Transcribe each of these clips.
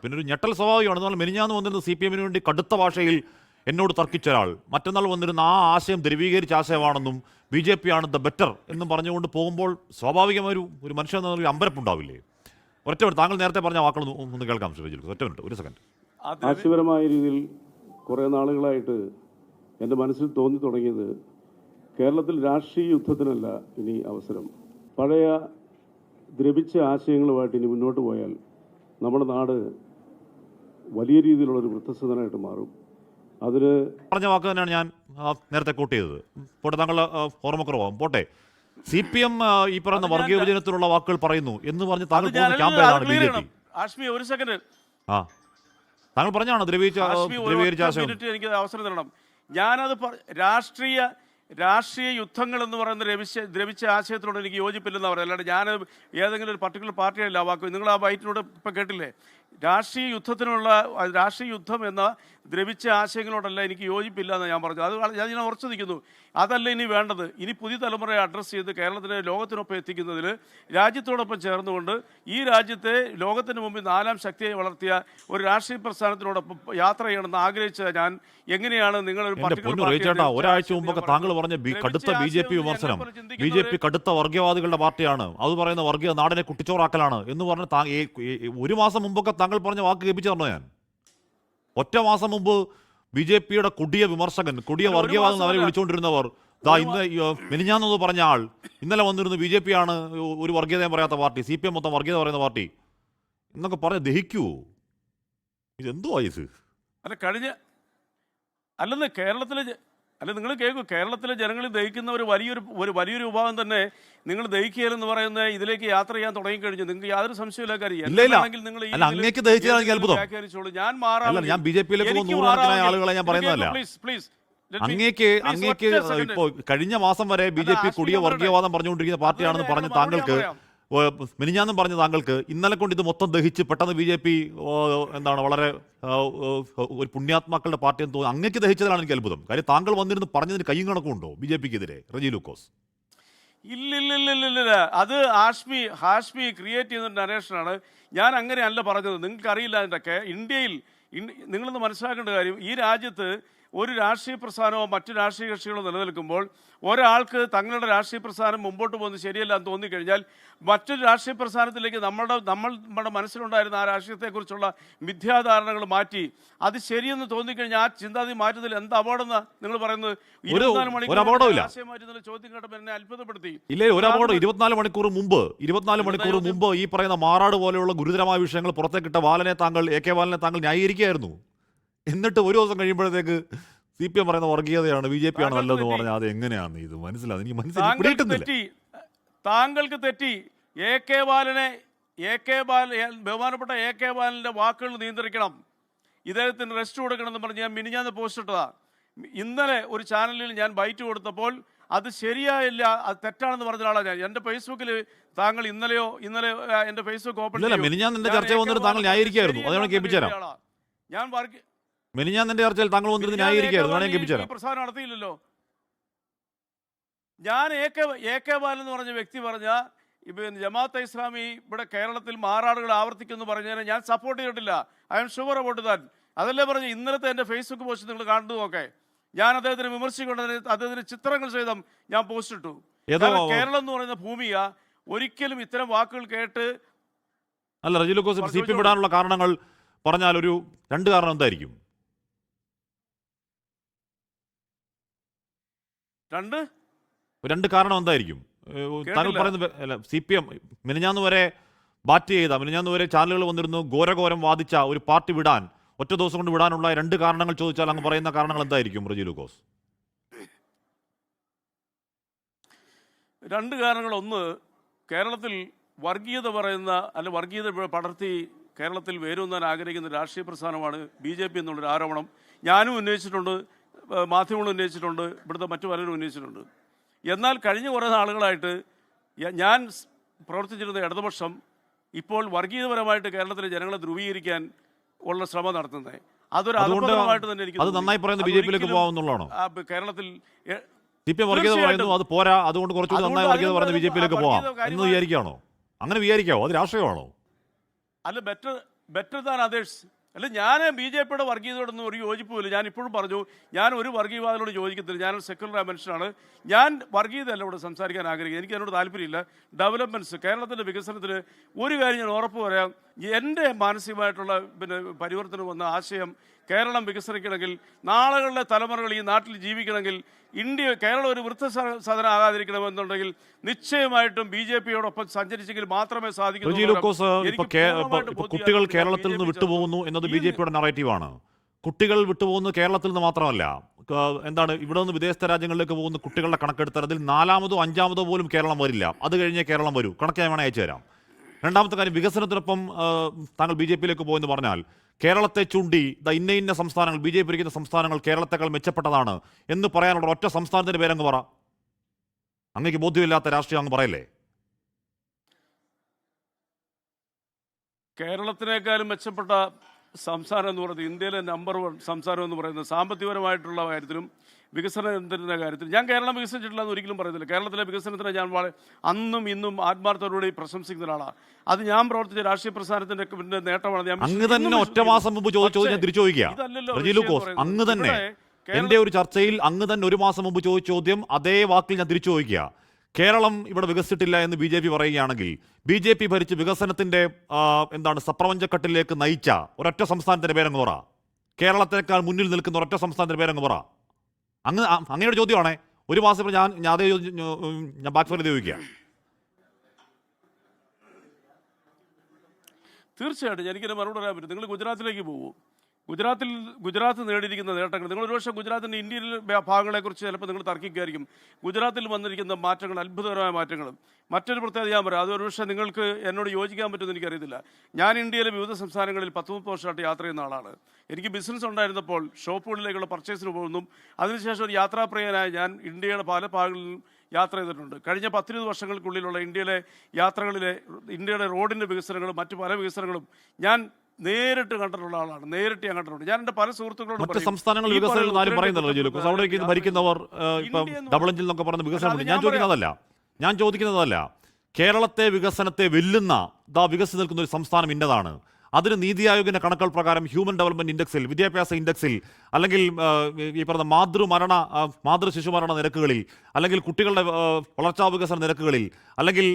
പിന്നെ ഒരു ഞെട്ടൽ സ്വാഭാവികമാണ്. എന്നാൽ മെനിഞ്ഞാന്ന് വന്നിരുന്ന CPM-ന് വേണ്ടി കടുത്ത ഭാഷയിൽ എന്നോട് തർക്കിച്ച ഒരാൾ മറ്റന്നാൾ വന്നിരുന്ന ആ ആശയം ധ്രുവീകരിച്ച ആശയമാണെന്നും BJP ആണ് ദ ബെറ്റർ എന്നും പറഞ്ഞുകൊണ്ട് പോകുമ്പോൾ സ്വാഭാവികമായ ഒരു മനുഷ്യൻ എന്ന ഒരു അമ്പരപ്പുണ്ടാവില്ലേ? ഒറ്റ മിനിറ്റ്, താങ്കൾ നേരത്തെ പറഞ്ഞ വാക്കുകൾ ഒന്ന് കേൾക്കാം ശ്രീ. ഒറ്റ മിനിറ്റ്, ഒരു സെക്കൻഡ്. ആശയപരമായ രീതിയിൽ കുറേ നാളുകളായിട്ട് എൻ്റെ മനസ്സിൽ തോന്നി തുടങ്ങിയത് കേരളത്തിൽ രാഷ്ട്രീയ യുദ്ധത്തിനല്ല ഇനി അവസരം. പഴയ ദ്രവിച്ച ആശയങ്ങളുമായിട്ട് ഇനി മുന്നോട്ട് പോയാൽ നമ്മുടെ നാട് വലിയ രീതിയിലുള്ളൊരു വൃദ്ധസദനമായിട്ട് മാറും. അതിന് പറഞ്ഞ വാക്ക് തന്നെയാണ് ഞാൻ നേരത്തെ കോട്ട് ചെയ്തത്. പോട്ടെ, താങ്കൾ ഓർമ്മക്കുറവാകും. പോട്ടെ, CPM ഈ പറയുന്ന വർഗീയ വിഭജനത്തിലുള്ള വാക്കുകൾ പറയുന്നു എന്ന് പറഞ്ഞ് താങ്കൾ പോകുന്ന ക്യാമ്പയിനാണ് BJP. ഒരു സെക്കൻഡ്, താങ്കൾ പറഞ്ഞാണ് ധ്രുവീകരിച്ച ആശയം. എനിക്ക് അവസരം തരണം. ഞാനത് രാഷ്ട്രീയ യുദ്ധങ്ങൾ എന്ന് പറയുന്ന ദ്രവിച്ച ആശയത്തിനോട് എനിക്ക് യോജിപ്പില്ലെന്ന് പറയാം. അല്ലാണ്ട് ഞാൻ ഏതെങ്കിലും ഒരു പർട്ടിക്കുലർ പാർട്ടിയല്ല വാക്ക്. നിങ്ങൾ ആ ബൈറ്റിനോട് ഇപ്പം കേട്ടില്ലേ? രാഷ്ട്രീയ യുദ്ധം എന്ന ദ്രവിച്ച ആശയങ്ങളോടല്ല എനിക്ക് യോജിപ്പില്ല എന്ന് ഞാൻ പറഞ്ഞു. അത് ഞാൻ ഉറച്ചു നിൽക്കുന്നു. അതല്ല ഇനി വേണ്ടത്. ഇനി പുതിയ തലമുറയെ അഡ്രസ്സ് ചെയ്ത് കേരളത്തിനെ ലോകത്തിനൊപ്പം എത്തിക്കുന്നതിൽ രാജ്യത്തോടൊപ്പം ചേർന്നുകൊണ്ട് ഈ രാജ്യത്തെ ലോകത്തിന് മുമ്പിൽ 4ാം ശക്തിയെ വളർത്തിയ ഒരു രാഷ്ട്രീയ പ്രസ്ഥാനത്തിനോടൊപ്പം യാത്ര ചെയ്യണമെന്ന് ആഗ്രഹിച്ച ഞാൻ എങ്ങനെയാണ് നിങ്ങൾ ഒരാഴ്ച മുമ്പൊക്കെ താങ്കൾ പറഞ്ഞ കടുത്ത BJP വിമർശനം, BJP കടുത്ത വർഗീയവാദികളുടെ പാർട്ടിയാണ്, അത് പറയുന്ന വർഗീയ നാടിനെ കുട്ടിച്ചോറാക്കലാണ് എന്ന് പറഞ്ഞ് ഒരു മാസം മുമ്പൊക്കെ താങ്കൾ പറഞ്ഞ വാക്ക് കേൾപ്പിച്ചു തരണോ? ഞാൻ ഒറ്റ മാസം മുമ്പ് BJP-യുടെ കൊടിയ വിമർശകൻ, കൊടിയ വർഗീയവാദം അവരെ വിളിച്ചുകൊണ്ടിരുന്നവർ, ഇന്ന് മെനിഞ്ഞാന്നത് പറഞ്ഞ ആൾ ഇന്നലെ വന്നിരുന്നു BJP ആണ് ഒരു വർഗീയതയും പറയാത്ത പാർട്ടി, CPM മൊത്തം വർഗീയത പറയുന്ന പാർട്ടി എന്നൊക്കെ പറഞ്ഞ് ദഹിക്കുവോ? ഇതെന്തുവാ ഇത്? നിങ്ങൾ കേൾക്കൂ, കേരളത്തിലെ ജനങ്ങളിൽ ദഹിക്കുന്ന ഒരു വലിയൊരു വിഭാഗം തന്നെ നിങ്ങൾ ദഹിക്കുകയെന്ന് പറയുന്ന ഇതിലേക്ക് യാത്ര ചെയ്യാൻ തുടങ്ങിക്കഴിഞ്ഞു. നിങ്ങൾക്ക് യാതൊരു സംശയമില്ല കാര്യം. ഞാൻ BJP-യിലേക്ക് നൂറുകണക്കിനായ ആളുകളെ ഞാൻ പറയുന്നതല്ല. അങ്ങേക്ക് ഇപ്പോ കഴിഞ്ഞ മാസം വരെ BJP കൊടിയ വർഗീയവാദം പറഞ്ഞുകൊണ്ടിരിക്കുന്ന പാർട്ടിയാണെന്ന് പറഞ്ഞ് താങ്കൾക്ക് മെനിഞ്ഞാന്നും പറഞ്ഞ താങ്കൾക്ക് ഇന്നലെ കൊണ്ട് ഇത് മൊത്തം ദഹിച്ച് പെട്ടെന്ന് BJP എന്താണ് വളരെ ഒരു പുണ്യാത്മാക്കളുടെ പാർട്ടി എന്ന് തോന്നുന്നു. അങ്ങേക്ക് ദഹിച്ചതാണ് എനിക്ക് അത്ഭുതം. കാര്യം താങ്കൾ വന്നിരുന്ന് പറഞ്ഞതിന് കയ്യും കണക്കുണ്ടോ BJP-ക്കെതിരെ? റജി ലൂക്കോസ് ഇല്ലില്ലില്ലില്ല, അത് ഹാഷ്മി ക്രിയേറ്റ് ചെയ്യുന്ന നരേഷനാണ്. ഞാൻ അങ്ങനെയല്ല പറഞ്ഞത്. നിങ്ങൾക്കറിയില്ല അതിൻ്റെ ഇന്ത്യയിൽ നിങ്ങളൊന്ന് മനസ്സിലാക്കേണ്ട കാര്യം, ഈ രാജ്യത്ത് ഒരു രാഷ്ട്രീയ പ്രസ്ഥാനമോ മറ്റു രാഷ്ട്രീയ കക്ഷികളോ നിലനിൽക്കുമ്പോൾ ഒരാൾക്ക് തങ്ങളുടെ രാഷ്ട്രീയ പ്രസ്ഥാനം മുമ്പോട്ട് പോകുന്നത് ശരിയല്ല എന്ന് തോന്നിക്കഴിഞ്ഞാൽ മറ്റൊരു രാഷ്ട്രീയ പ്രസ്ഥാനത്തിലേക്ക് നമ്മുടെ മനസ്സിലുണ്ടായിരുന്ന ആ രാഷ്ട്രീയത്തെക്കുറിച്ചുള്ള മിഥ്യാധാരണകൾ മാറ്റി അത് ശരിയെന്ന് തോന്നിക്കഴിഞ്ഞാൽ ആ ചിന്താഗതി മാറ്റുന്നതിൽ എന്ത് അപകടമെന്ന് നിങ്ങൾ പറയുന്നത്? 24 മണിക്കൂർ ആശയം മാറ്റുന്ന ചോദ്യം കേട്ടപ്പോൾ എന്നെ അത്ഭുതപ്പെടുത്തി. ഇല്ലേ, ഒരു അപകടം. 24 മണിക്കൂർ മുമ്പ് ഈ പറയുന്ന മാറാട് പോലെയുള്ള ഗുരുതരമായ വിഷയങ്ങൾ പുറത്തേക്കിട്ട AK ബാലനെ താങ്കൾ ന്യായീകരിക്കുകയായിരുന്നു. എന്നിട്ട് ഒരു ദിവസം കഴിയുമ്പോഴത്തേക്ക് CPM പറയുന്ന വർഗീയതയാണ്, BJP ആണ് നല്ലതെന്ന് പറഞ്ഞാൽ അത് എങ്ങനെയാണ് ഇത് മനസ്സിലാകുന്നത്? എനിക്ക് മനസ്സിലായി. താങ്കൾക്ക് തെറ്റി. ബഹുമാനപ്പെട്ട AK ബാലന്റെ വാക്കുകൾ നിയന്ത്രിക്കണം, ഇദ്ദേഹത്തിന് റെസ്റ്റ് കൊടുക്കണമെന്ന് പറഞ്ഞ് ഞാൻ മിനിഞ്ഞാന്ന് പോസ്റ്റ് ഇട്ടതാ. ഇന്നലെ ഒരു ചാനലിൽ ഞാൻ ബൈറ്റ് കൊടുത്തപ്പോൾ അത് ശരിയായില്ല, അത് തെറ്റാണെന്ന് പറഞ്ഞ ആളാണ് ഞാൻ. എൻ്റെ ഫേസ്ബുക്കിൽ താങ്കൾ ഇന്നലെ എൻ്റെ ഫേസ്ബുക്ക് ഓപ്പൺ മെനിഞ്ഞാന്നിന്റെ ചർച്ചയിൽ താങ്കൾ വന്നിരുന്ന് ന്യായീകരിക്കുകയായിരുന്നു. പ്രസാരം നടത്തിയില്ലല്ലോ. ഞാൻ AK ബാലൻ എന്ന് പറഞ്ഞ വ്യക്തി പറഞ്ഞ ജമാഅത്തെ ഇസ്ലാമി ഇവിടെ കേരളത്തിൽ മാറാടുകൾ ആവർത്തിക്കുമെന്ന് പറഞ്ഞതിനെ ഞാൻ സപ്പോർട്ട് ചെയ്തിട്ടില്ല. I am sure about that. അതല്ലേ പറഞ്ഞ് ഇന്നലത്തെ എൻ്റെ ഫേസ്ബുക്ക് പോസ്റ്റ് നിങ്ങൾ കാണുന്നതൊക്കെ ഞാൻ അദ്ദേഹത്തിന് വിമർശിക്കൊണ്ട് അദ്ദേഹത്തിന് ചിത്രങ്ങൾ സഹിതം ഞാൻ പോസ്റ്റ് ഇട്ടു. കേരളം എന്ന് പറയുന്ന ഭൂമിയ ഒരിക്കലും ഇത്തരം വാക്കുകൾ കേട്ട് അല്ല. റജി ലൂക്കോസ്, CPM വിടാനുള്ള കാരണങ്ങൾ പറഞ്ഞാൽ ഒരു 2 കാരണം എന്തായിരിക്കും? രണ്ട് കാരണം എന്തായിരിക്കും താങ്കൾ പറയുന്നത്? അല്ല, CPM മിനിഞ്ഞാന്ന് വരെ ചാനലുകൾ വന്നിരുന്നു, ഘോരഘോരം വാദിച്ച ഒരു പാർട്ടി വിടാൻ ഒറ്റ ദിവസം കൊണ്ട് വിടാനുള്ള 2 കാരണങ്ങൾ ചോദിച്ചാൽ അങ്ങ് പറയുന്ന കാരണങ്ങൾ എന്തായിരിക്കും റജി ലൂക്കോസ്? 2 കാരണങ്ങൾ. ഒന്ന്, കേരളത്തിൽ വർഗീയത പടർത്തി കേരളത്തിൽ വേരൂന്നാൻ ആഗ്രഹിക്കുന്ന രാഷ്ട്രീയ പ്രസ്ഥാനമാണ് BJP എന്നുള്ളൊരു ആരോപണം ഞാനും ഉന്നയിച്ചിട്ടുണ്ട്, മാധ്യമങ്ങളും ഉന്നയിച്ചിട്ടുണ്ട്, ഇവിടുത്തെ മറ്റു പലരും ഉന്നയിച്ചിട്ടുണ്ട്. എന്നാൽ കഴിഞ്ഞ കുറേ നാളുകളായിട്ട് ഞാൻ പ്രവർത്തിച്ചിരുന്ന ഇടതുപക്ഷം ഇപ്പോൾ വർഗീയപരമായിട്ട് കേരളത്തിലെ ജനങ്ങളെ ധ്രുവീകരിക്കാൻ ഉള്ള ശ്രമം നടത്തുന്നത് അതൊരു അപകടമായിട്ട് തന്നെ എനിക്ക് കേരളത്തിൽ CPM വർഗീയത പറയുന്നു, അത് പോരാ, അതുകൊണ്ട് കുറച്ചുകൂടി നന്നായി വർഗീയത പറഞ്ഞ് BJP-യിലേക്ക് പോവാം എന്ന് വിചാരിക്കുകയാണോ? അങ്ങനെ വിചാരിക്കാവോ? അത് രാഷ്ട്രീയമാണോ? അല്ല, ബെറ്റർ ബെറ്റർ ദാൻ അതേഴ്സ്. അല്ല, ഞാൻ BJP-യുടെ വർഗീയതയോടൊന്നും ഒരു യോജിപ്പുമില്ല. ഞാൻ ഇപ്പോഴും പറഞ്ഞു, ഞാൻ ഒരു വർഗീയവാദികളോട് യോജിക്കത്തില്ല. ഞാനൊരു സെക്യുലർ മനുഷ്യനാണ്. ഞാൻ വർഗീയതയല്ല ഇവിടെ സംസാരിക്കാൻ ആഗ്രഹിക്കുന്നത്. എനിക്ക് അതിനോട് താല്പര്യമില്ല. ഡെവലപ്മെൻറ്റ്സ്, കേരളത്തിൻ്റെ വികസനത്തിന് ഒരു കാര്യം ഞാൻ ഉറപ്പ് പറയാം, എൻ്റെ മാനസികമായിട്ടുള്ള പരിവർത്തനം വന്ന ആശയം, കേരളം വികസിക്കണമെങ്കിൽ, നാളുകളിലെ തലമുറകൾ ഈ നാട്ടിൽ ജീവിക്കണമെങ്കിൽ, കേരളം ഒരു വൃദ്ധസദനം ആകാതിരിക്കണമെന്നുണ്ടെങ്കിൽ നിശ്ചയമായിട്ടും BJP-യോടൊപ്പം സഞ്ചരിച്ചെങ്കിൽ മാത്രമേ സാധിക്കൂ. കുട്ടികൾ കേരളത്തിൽ നിന്ന് വിട്ടുപോകുന്നു എന്നത് BJP-യുടെ നറേറ്റീവാണ്. കുട്ടികൾ വിട്ടുപോകുന്നത് കേരളത്തിൽ നിന്ന് മാത്രമല്ല, എന്താണ് ഇവിടെ നിന്ന് വിദേശ രാജ്യങ്ങളിലേക്ക് പോകുന്ന കുട്ടികളുടെ കണക്കെടുത്താൽ അതിൽ 4-മോ 5-മോ പോലും കേരളം വരില്ല. അത് കഴിഞ്ഞേ കേരളം വരൂ. കണക്ക് ഞാൻ വേണേൽ അയച്ചു തരാം. രണ്ടാമത്തെ കാര്യം, വികസനത്തിനൊപ്പം താങ്കൾ BJP-യിലേക്ക് പോയെന്ന് പറഞ്ഞാൽ കേരളത്തെ ചൂണ്ടി ഇന്ന ഇന്ന സംസ്ഥാനങ്ങൾ, BJP ഭരിക്കുന്ന സംസ്ഥാനങ്ങൾ കേരളത്തെക്കാൾ മെച്ചപ്പെട്ടതാണ് എന്ന് പറയാനുള്ള ഒറ്റ സംസ്ഥാനത്തിന്റെ പേരങ്ങ് പറ. അങ്ങേക്ക് ബോധ്യമില്ലാത്ത രാഷ്ട്രീയം അങ്ങ് പറയല്ലേ? കേരളത്തിനേക്കാളും മെച്ചപ്പെട്ട സംസ്ഥാനം എന്ന് പറയുന്നത്, ഇന്ത്യയിലെ നമ്പർ 1 സംസ്ഥാനം എന്ന് പറയുന്നത് സാമ്പത്തികപരമായിട്ടുള്ള കാര്യത്തിലും വികസനത്തിൻ്റെ കാര്യത്തിൽ ഞാൻ കേരളം വികസിച്ചിട്ടില്ല എന്ന് ഒരിക്കലും പറയുന്നില്ല. കേരളത്തിലെ വികസനത്തിനെ ഞാൻ അന്നും ഇന്നും ആത്മാർത്ഥത്തോടുകൂടി പ്രശംസിക്കുന്ന ഒരാളാണ്. അത് ഞാൻ പ്രവർത്തിച്ച രാഷ്ട്രീയ പ്രസ്ഥാനത്തിന്റെ നേട്ടമാണ്. അങ്ങ് തന്നെ ഒറ്റ മാസം മുമ്പ് ചോദിച്ചത് ഞാൻ തിരിച്ചു ചോദിക്കാം. അങ്ങ് തന്നെ എന്റെ ഒരു ചർച്ചയിൽ അങ്ങ് തന്നെ ഒരു മാസം മുമ്പ് ചോദിച്ച ചോദ്യം അതേ വാക്കിൽ ഞാൻ തിരിച്ചു ചോദിക്കുക. കേരളം ഇവിടെ വികസിച്ചിട്ടില്ല എന്ന് BJP പറയുകയാണെങ്കിൽ BJP ഭരിച്ച് വികസനത്തിന്റെ സപ്രപഞ്ചക്കെട്ടിലേക്ക് നയിച്ച ഒരൊറ്റ സംസ്ഥാനത്തിന്റെ പേരങ്ങ് പറ. കേരളത്തെക്കാൾ മുന്നിൽ നിൽക്കുന്ന ഒരൊറ്റ സംസ്ഥാനത്തിന്റെ പേരങ്ങ് പറ. അങ്ങയുടെ ചോദ്യമാണേ. ഒരു മാസം ഞാൻ അതേ ഞാൻ ബാക്ക് ഫയർ ചോദിക്കുക. തീർച്ചയായിട്ടും എനിക്കൊരു മറുപടി പറയാൻ പറ്റും. നിങ്ങൾ ഗുജറാത്തിലേക്ക് പോകും. ഗുജറാത്ത് നേടിയിരിക്കുന്ന നേട്ടങ്ങൾ, നിങ്ങൾ ഒരുപക്ഷെ ഗുജറാത്തിൻ്റെ ഇന്ത്യൻ ഭാഗങ്ങളെക്കുറിച്ച് ചിലപ്പോൾ നിങ്ങൾ തർക്കിക്കുമായിരിക്കും. ഗുജറാത്തിൽ വന്നിരിക്കുന്ന മാറ്റങ്ങൾ അത്ഭുതകരമായ മാറ്റങ്ങൾ. മറ്റൊരു പ്രത്യേകത ഞാൻ പറയാം, അത് ഒരുപക്ഷെ നിങ്ങൾക്ക് എന്നോട് യോജിക്കാൻ പറ്റുമെന്ന് എനിക്കറിയത്തില്ല. ഞാൻ ഇന്ത്യയിലെ വിവിധ സംസ്ഥാനങ്ങളിൽ 10-30 വർഷമായിട്ട് യാത്ര ചെയ്യുന്ന ആളാണ്. എനിക്ക് ബിസിനസ് ഉണ്ടായിരുന്നപ്പോൾ ഷോപ്പുകളിലേക്കുള്ള പർച്ചേസിന് പോകുന്നു. അതിനുശേഷം ഒരു യാത്രാപ്രിയനായ ഞാൻ ഇന്ത്യയുടെ പല ഭാഗങ്ങളിലും യാത്ര ചെയ്തിട്ടുണ്ട്. കഴിഞ്ഞ 10-20 വർഷങ്ങൾക്കുള്ളിലുള്ള ഇന്ത്യയിലെ യാത്രകളിലെ ഇന്ത്യയുടെ റോഡിൻ്റെ വികസനങ്ങളും മറ്റു പല വികസനങ്ങളും ഞാൻ നേരിട്ട് കണ്ടിട്ടുള്ള ആളാണ്. നേരിട്ട് ഞാൻ കണ്ടിട്ടുണ്ട്. ഞാൻ എൻ്റെ പല സുഹൃത്തുക്കളോട് മറ്റ് സംസ്ഥാനങ്ങൾ വികസനം ആരും പറയുന്നല്ലോ. അവിടേക്ക് ഭരിക്കുന്നവർ ഇപ്പം ഡബിൾ എഞ്ചിൻ എന്നൊക്കെ പറയുന്ന വികസനം ഞാൻ ചോദിക്കുന്നതല്ല. കേരളത്തെ വികസനത്തെ വെല്ലുന്ന വികസിച്ച് നിൽക്കുന്ന ഒരു സംസ്ഥാനം ഇന്നതാണ്. അതിന് നീതി ആയോഗിന്റെ കണക്കുകൾ പ്രകാരം ഹ്യൂമൻ ഡെവലപ്മെന്റ് ഇൻഡെക്സിൽ, വിദ്യാഭ്യാസ ഇൻഡെക്സിൽ, അല്ലെങ്കിൽ ഈ പറഞ്ഞ മാതൃ ശിശുമരണ നിരക്കുകളിൽ, അല്ലെങ്കിൽ കുട്ടികളുടെ വളർച്ചാ വികസന നിരക്കുകളിൽ, അല്ലെങ്കിൽ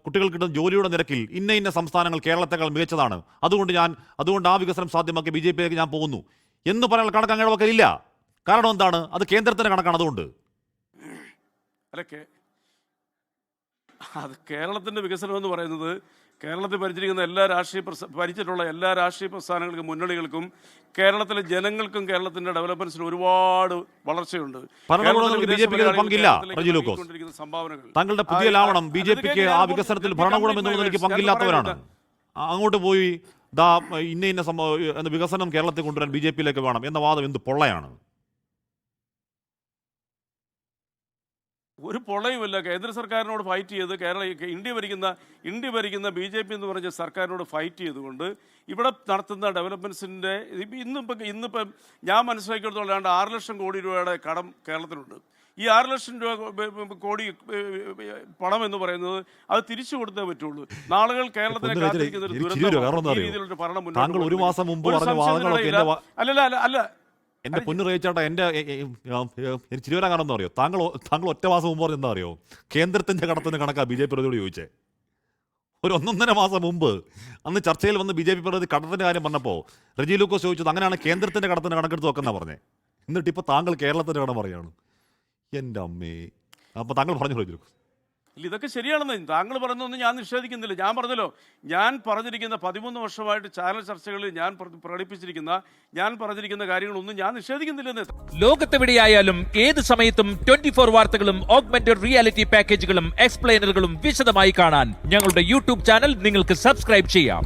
കുട്ടികൾക്ക് കിട്ടുന്ന ജോലിയുടെ നിരക്കിൽ ഇന്ന സംസ്ഥാനങ്ങൾ കേരളത്തെക്കാൾ മികച്ചതാണ്. അതുകൊണ്ട് ആ വികസനം സാധ്യമാക്കി BJP-യിലേക്ക് ഞാൻ പോകുന്നു എന്ന് പറയാനുള്ള കണക്ക് അങ്ങനെ വക്കലില്ല. കാരണം എന്താണ്? അത് കേന്ദ്രത്തിന്റെ കണക്കാണ്. അതുകൊണ്ട് അത് കേരളത്തിന്റെ വികസനം എന്ന് പറയുന്നത് കേരളത്തിൽ ഭരിച്ചിട്ടുള്ള എല്ലാ രാഷ്ട്രീയ പ്രസ്ഥാനങ്ങൾക്കും മുന്നണികൾക്കും കേരളത്തിലെ ജനങ്ങൾക്കും കേരളത്തിന്റെ ഡെവലപ്മെന്റ്സിന് ഒരുപാട് വളർച്ചയുണ്ട്. താങ്കളുടെ പുതിയ ലാവണം BJP-ക്ക് ആ വികസനത്തിൽ ഭരണകൂടം എന്നുള്ളത് എനിക്ക് പങ്കില്ലാത്തവരാണ്. അങ്ങോട്ട് പോയി ഇന്ന വികസനം കേരളത്തിൽ കൊണ്ടുവരാൻ BJP-യിലേക്ക് വേണം എന്ന വാദം എന്ത് പൊള്ളയാണ്? ഒരു പൊള്ളയുമില്ല. കേന്ദ്ര സർക്കാരിനോട് ഫൈറ്റ് ചെയ്ത് ഇന്ത്യ ഭരിക്കുന്ന BJP എന്ന് പറഞ്ഞ സർക്കാരിനോട് ഫൈറ്റ് ചെയ്തുകൊണ്ട് ഇവിടെ നടത്തുന്ന ഡെവലപ്മെൻറ്റ്സിൻ്റെ ഇന്നിപ്പം ഞാൻ മനസ്സിലാക്കിയെടുത്തോളം 6 ലക്ഷം കോടി രൂപയുടെ കടം കേരളത്തിനുണ്ട്. ഈ 6 ലക്ഷം കോടി പണം എന്ന് പറയുന്നത് അത് തിരിച്ചു കൊടുത്തേ പറ്റുള്ളൂ. നാളുകൾ കേരളത്തിനെ കാത്തിരിക്കുന്ന ഒരു രീതിയിലുള്ള ഭരണം അല്ല എന്റെ പൊന്നു റേച്ചാട്ട, എനിക്ക് ചിരിവരാൻ കാണുമെന്ന് അറിയോ? താങ്കൾ ഒറ്റ മാസം മുമ്പ് പറഞ്ഞ എന്താ അറിയോ? കേന്ദ്രത്തിന്റെ കടത്തിന് കണക്കാ BJP പ്രതിയോട് ചോദിച്ചേ. ഒരു 1.5 മാസം മുമ്പ് അന്ന് ചർച്ചയിൽ വന്ന് BJP പ്രതി കടത്തിന്റെ കാര്യം പറഞ്ഞപ്പോൾ റജി ലൂക്കോസ് ചോദിച്ചത് അങ്ങനെയാണ് കേന്ദ്രത്തിന്റെ കടത്തിന് കണക്കെടുത്ത് വെക്കുന്ന പറഞ്ഞേ. എന്നിട്ട് ഇപ്പൊ താങ്കൾ കേരളത്തിന്റെ കടം പറയാണ്. എൻ്റെ അമ്മേ. അപ്പൊ താങ്കൾ പറഞ്ഞു റജി ലൂക്കോസ്. ഇതൊക്കെ ശരിയാണെന്ന് താങ്കൾ പറയുന്നതൊന്നും ഞാൻ നിഷേധിക്കുന്നില്ല. ഞാൻ പറഞ്ഞല്ലോ, ഞാൻ പറഞ്ഞിരിക്കുന്ന 13 വർഷമായിട്ട് ചാനൽ ചർച്ചകളിൽ ഞാൻ പറഞ്ഞിരിക്കുന്ന കാര്യങ്ങളൊന്നും ഞാൻ നിഷേധിക്കുന്നില്ലെന്ന്. ലോകത്തെവിടെയായാലും ഏത് സമയത്തും 24 വാർത്തകളും ഓഗ്മെന്റഡ് റിയാലിറ്റി പാക്കേജുകളും എക്സ്പ്ലെയിനറുകളും വിശദമായി കാണാൻ ഞങ്ങളുടെ YouTube ചാനൽ നിങ്ങൾക്ക് സബ്സ്ക്രൈബ് ചെയ്യാം.